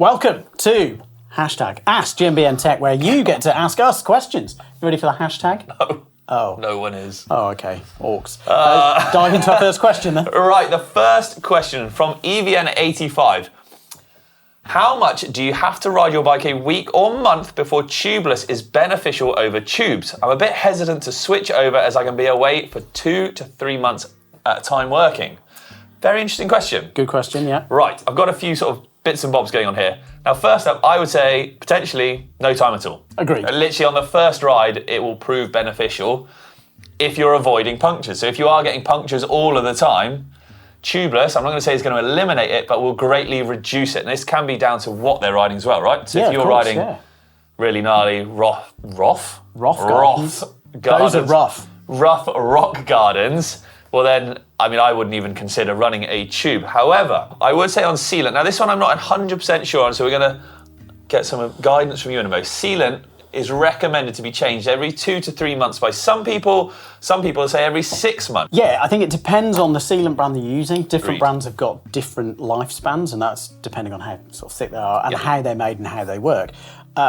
Welcome to hashtag Ask GMBN Tech, where you get to ask us questions. You ready for the hashtag? No. Oh. No one is. Oh, okay. Orcs. Dive into our first question then. Right, the first question from EVN85. How much do you have to ride your bike a week or month before tubeless is beneficial over tubes? I'm a bit hesitant to switch over as I can be away for 2 to 3 months at a time working. Very interesting question. Good question, yeah. Right, I've got a few sort of bits and bobs going on here. Now, first up, I would say potentially no time at all. Agreed. Literally on the first ride, it will prove beneficial if you're avoiding punctures. So if you are getting punctures all of the time, tubeless, I'm not going to say it's going to eliminate it, but will greatly reduce it. And this can be down to what they're riding as well, right? So if you're riding really gnarly rough gardens. Those are rough rock gardens, well then, I mean, I wouldn't even consider running a tube. However, I would say on sealant, now this one I'm not 100% sure on, so we're going to get some guidance from you in a moment. Sealant is recommended to be changed every 2 to 3 months by some people. Some people say every 6 months. Yeah, I think it depends on the sealant brand that you're using. Different brands have got different lifespans, and that's depending on how sort of thick they are and how they're made and how they work.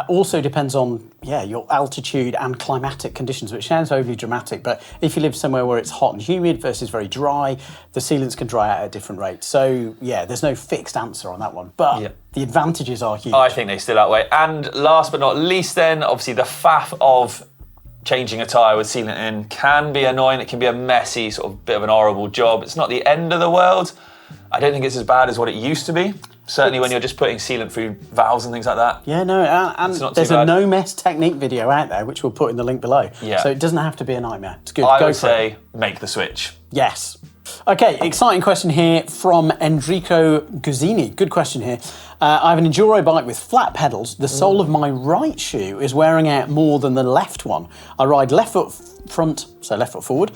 Also depends on, your altitude and climatic conditions, which sounds overly dramatic, but if you live somewhere where it's hot and humid versus very dry, the sealants can dry out at different rates. So, there's no fixed answer on that one, but the advantages are huge. I think they still outweigh. And last but not least then, obviously the faff of changing a tyre with sealant in can be annoying. It can be a messy, sort of bit of an horrible job. It's not the end of the world. I don't think it's as bad as what it used to be. Certainly when you're just putting sealant through valves and things like that. Yeah, no, and there's a no mess technique video out there, which we'll put in the link below. Yeah. So it doesn't have to be a nightmare. It's good. I would say make the switch. Yes. Okay, exciting question here from Enrico Guzzini. Good question here. I have an Enduro bike with flat pedals. The sole of my right shoe is wearing out more than the left one. I ride left foot front, so left foot forward.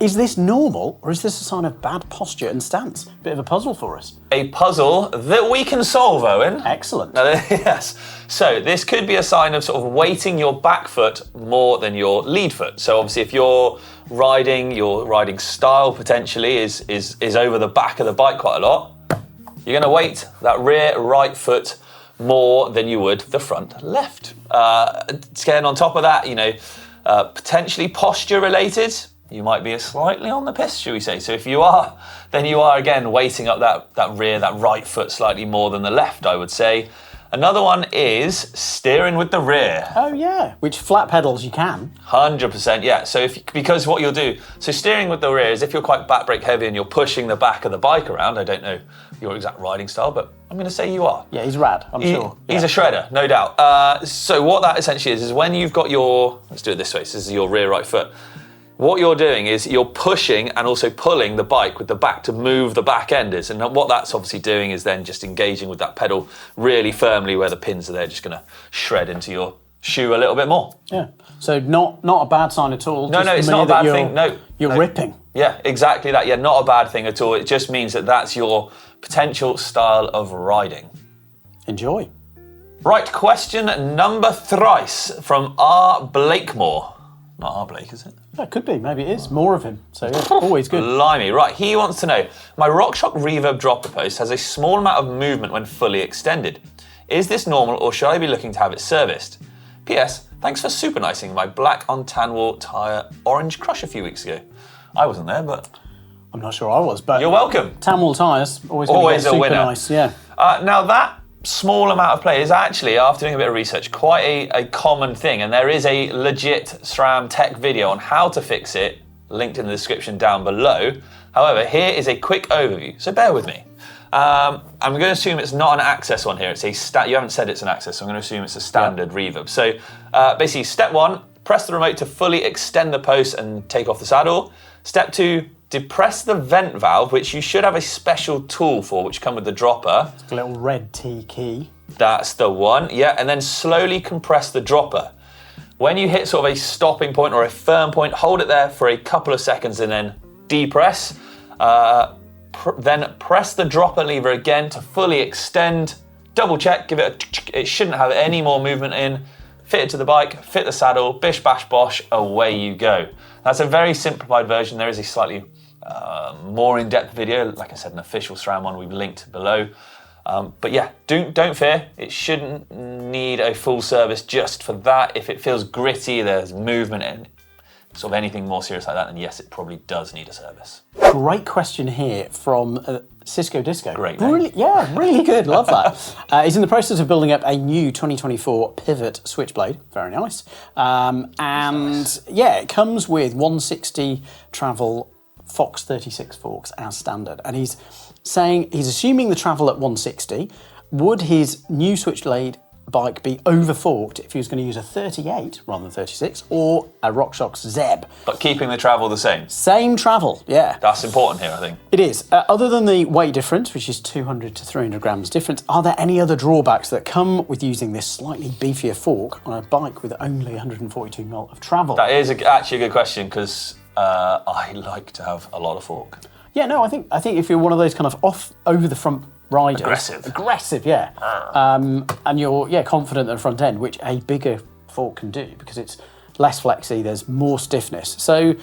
Is this normal, or is this a sign of bad posture and stance? Bit of a puzzle for us. A puzzle that we can solve, Owen. Excellent. Yes. So this could be a sign of sort of weighting your back foot more than your lead foot. So obviously if your riding style potentially is over the back of the bike quite a lot, you're going to weight that rear right foot more than you would the front left. Again, on top of that, potentially posture related, you might be slightly on the piss, shall we say. So if you are, then you are again weighting up that right foot slightly more than the left, I would say. Another one is steering with the rear. Oh yeah, which flat pedals you can. 100%, yeah. So because what you'll do, so steering with the rear is if you're quite back brake heavy and you're pushing the back of the bike around. I don't know your exact riding style, but I'm going to say you are. Yeah, he's rad, I'm sure. He's a shredder, no doubt. So what that essentially is when you've got let's do it this way, so this is your rear right foot. What you're doing is you're pushing and also pulling the bike with the back to move the back end is. And what that's obviously doing is then just engaging with that pedal really firmly where the pins are there, just going to shred into your shoe a little bit more. Yeah. So not a bad sign at all. No, it's not a bad thing. No. You're ripping. Yeah, exactly that. Yeah, not a bad thing at all. It just means that that's your potential style of riding. Enjoy. Right, question number thrice from R. Blakemore. Not R. Blake, is it? Yeah, it could be. Maybe it is. More of him. So yeah, always good. Blimey. Right, he wants to know, my RockShox Reverb dropper post has a small amount of movement when fully extended. Is this normal or should I be looking to have it serviced? P.S. Thanks for super nicing my black on tan wall tyre orange crush a few weeks ago. I wasn't there, but... I'm not sure I was, but... You're welcome. Tan wall tyres, always a super winner. Nice, yeah. Now that small amount of play is actually, after doing a bit of research, quite a common thing, and there is a legit SRAM tech video on how to fix it, linked in the description down below. However, here is a quick overview, so bear with me. I'm going to assume it's not an access one here. It's you haven't said it's an access, so I'm going to assume it's a standard reverb. So basically, step 1, press the remote to fully extend the post and take off the saddle. Step 2, depress the vent valve, which you should have a special tool for, which come with the dropper. It's a little red T key. That's the one, yeah. And then slowly compress the dropper. When you hit sort of a stopping point or a firm point, hold it there for a couple of seconds and then depress. Then press the dropper lever again to fully extend. Double check, it shouldn't have any more movement in. Fit it to the bike, fit the saddle, bish bash bosh, away you go. That's a very simplified version. There is a slightly more in-depth video, like I said, an official SRAM one we've linked below. But yeah, don't fear. It shouldn't need a full service just for that. If it feels gritty, there's movement and sort of anything more serious like that, then yes, it probably does need a service. Great question here from Cisco Disco. Great name. Really good. Love that. He's in the process of building up a new 2024 Pivot Switchblade. Very nice. And yeah, it comes with 160 travel Fox 36 forks as standard. And he's saying he's assuming the travel at 160. Would his new Switchblade bike be over-forked if he was going to use a 38 rather than 36 or a RockShox Zeb? But keeping the travel the same. Same travel, yeah. That's important here, I think. It is. Other than the weight difference, which is 200 to 300 grams difference, are there any other drawbacks that come with using this slightly beefier fork on a bike with only 142 mil of travel? That is actually a good question because I like to have a lot of fork. Yeah, no, I think if you're one of those kind of over the front riders, aggressive, yeah, and you're confident at the front end, which a bigger fork can do because it's less flexy, there's more stiffness. So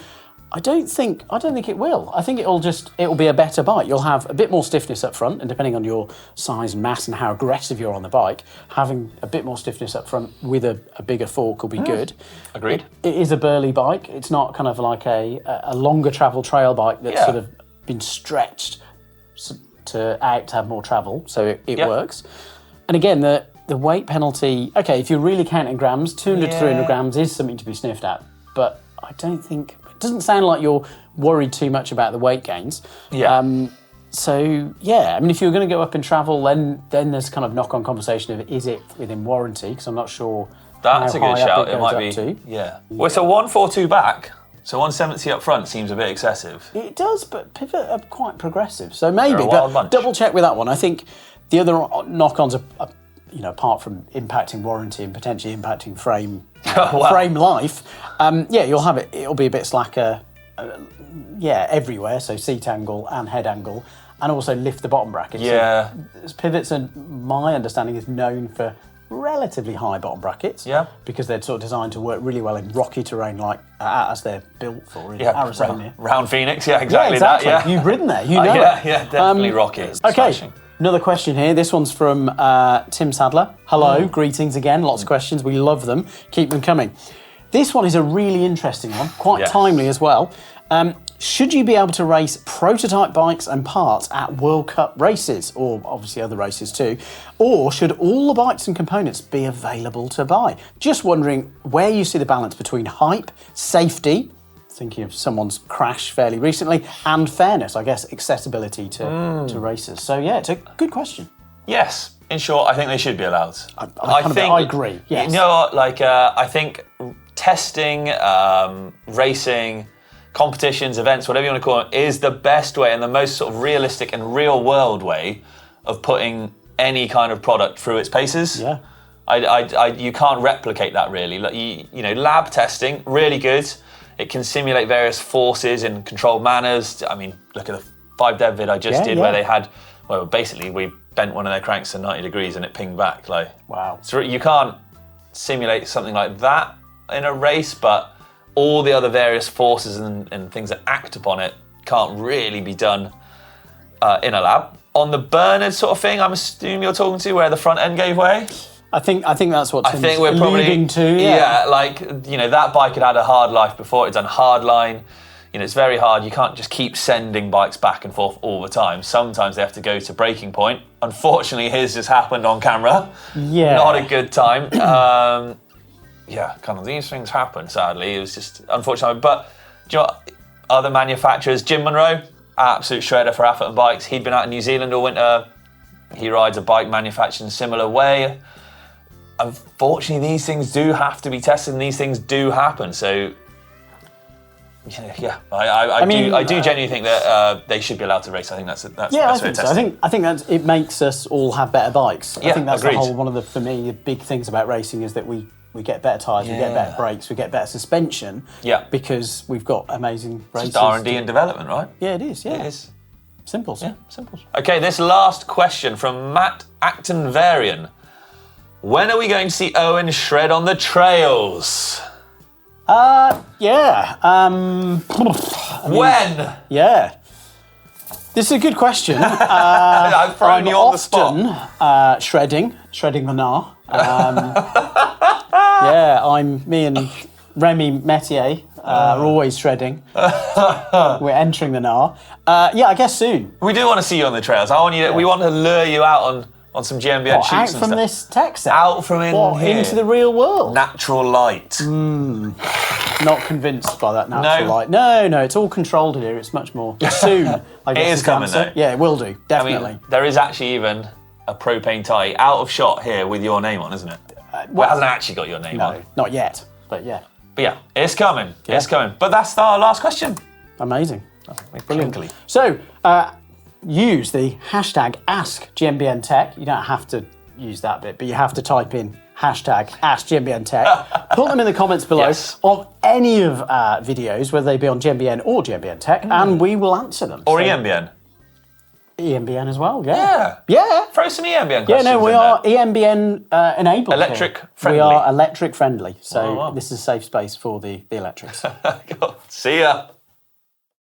I don't think it will. I think it'll be a better bike. You'll have a bit more stiffness up front, and depending on your size and mass and how aggressive you're on the bike, having a bit more stiffness up front with a bigger fork will be good. Agreed. It is a burly bike. It's not kind of like a longer travel trail bike that's sort of been stretched to have more travel, so it works. And again, the weight penalty, okay, if you're really counting grams, 200 to 300 grams is something to be sniffed at, but I don't think, it doesn't sound like you're worried too much about the weight gains. So yeah, I mean, if you're going to go up in travel, then there's kind of knock-on conversation of is it within warranty, because I'm not sure. That's a good shout. It might be, to. Well, it's a 142 back. So 170 up front seems a bit excessive. It does, but Pivot are quite progressive. So maybe, but double check with that one. I think the other knock-ons are apart from impacting warranty and potentially impacting frame life, you'll have it. It'll be a bit slacker, everywhere. So seat angle and head angle, and also lift the bottom bracket. Yeah. So Pivots, my understanding, is known for relatively high bottom brackets, because they're sort of designed to work really well in rocky terrain, like as they're built for in Arizona. Round Phoenix, exactly. That. Yeah, you've ridden there, you know. Definitely rocky. Okay, another question here. This one's from Tim Sadler. Hello, greetings again. Lots of questions. We love them. Keep them coming. This one is a really interesting one, quite timely as well. Should you be able to race prototype bikes and parts at World Cup races, or obviously other races too, or should all the bikes and components be available to buy? Just wondering where you see the balance between hype, safety, thinking of someone's crash fairly recently, and fairness, I guess, accessibility to racers. So yeah, it's a good question. Yes, in short, I think they should be allowed. I agree, yes. You know what, I think testing, racing, competitions, events, whatever you want to call it, is the best way and the most sort of realistic and real world way of putting any kind of product through its paces. Yeah. You can't replicate that really. Like, you know, lab testing, really good. It can simulate various forces in controlled manners. I mean, look at the 5Dev vid I just did where they had, basically we bent one of their cranks to 90 degrees and it pinged back. Like, wow. So you can't simulate something like that in a race, but all the other various forces and things that act upon it can't really be done in a lab. On the Bernard sort of thing, I'm assuming you're talking to, where the front end gave way? I think that's what Tim's we're probably alluding to. Yeah, like, you know, that bike had a hard life before. It's done hard line. You know, it's very hard. You can't just keep sending bikes back and forth all the time. Sometimes they have to go to breaking point. Unfortunately, his just happened on camera. Yeah. Not a good time. Kind of these things happen, sadly. It was just unfortunate. But do you know what? Other manufacturers, Jim Monroe, absolute shredder for Atherton bikes. He'd been out in New Zealand all winter. He rides a bike manufactured in a similar way. Unfortunately, these things do have to be tested and these things do happen. So, I do genuinely think that they should be allowed to race. I think that's the best way of testing. I think that it makes us all have better bikes. Yeah, I think that's agreed. one of for me, the big things about racing is that we get better tyres, we get better brakes, we get better suspension. Yeah. Because we've got amazing races. It's just R&D and development, right? Yeah, it is. Yeah, it is. Simples. Yeah, simples. Okay, this last question from Matt Acton-Varian. When are we going to see Owen shred on the trails? When? Yeah. This is a good question. I'm throwing you on the spot. Often shredding the gnar. Me and Remy Metier are always shredding. We're entering the gnar. I guess soon. We do want to see you on the trails. We want to lure you out on some GMBN shoots out and from stuff. this tech set. Out from in here. Into the real world. Natural light. Not convinced by that natural light. No, it's all controlled here. It's much more soon. I guess It is coming though. Yeah, it will do, definitely. I mean, there is actually even a propane tie out of shot here with your name on, isn't it? Well, it hasn't actually got your name on. No, not yet, but yeah. But yeah, it's coming. Yeah. It's coming. But that's our last question. Amazing. Brilliant. Crinkly. So, use the hashtag Ask GMBN Tech. You don't have to use that bit, but you have to type in hashtag Ask GMBN Tech. Put them in the comments below of any of our videos, whether they be on GMBN or GMBN Tech, and we will answer them. Or EMBN. EMBN as well, Yeah. Throw some EMBN questions Yeah, no, we in are there. EMBN enabled. Electric here. friendly. We are electric friendly, so wow. this is a safe space for the electrics. See ya.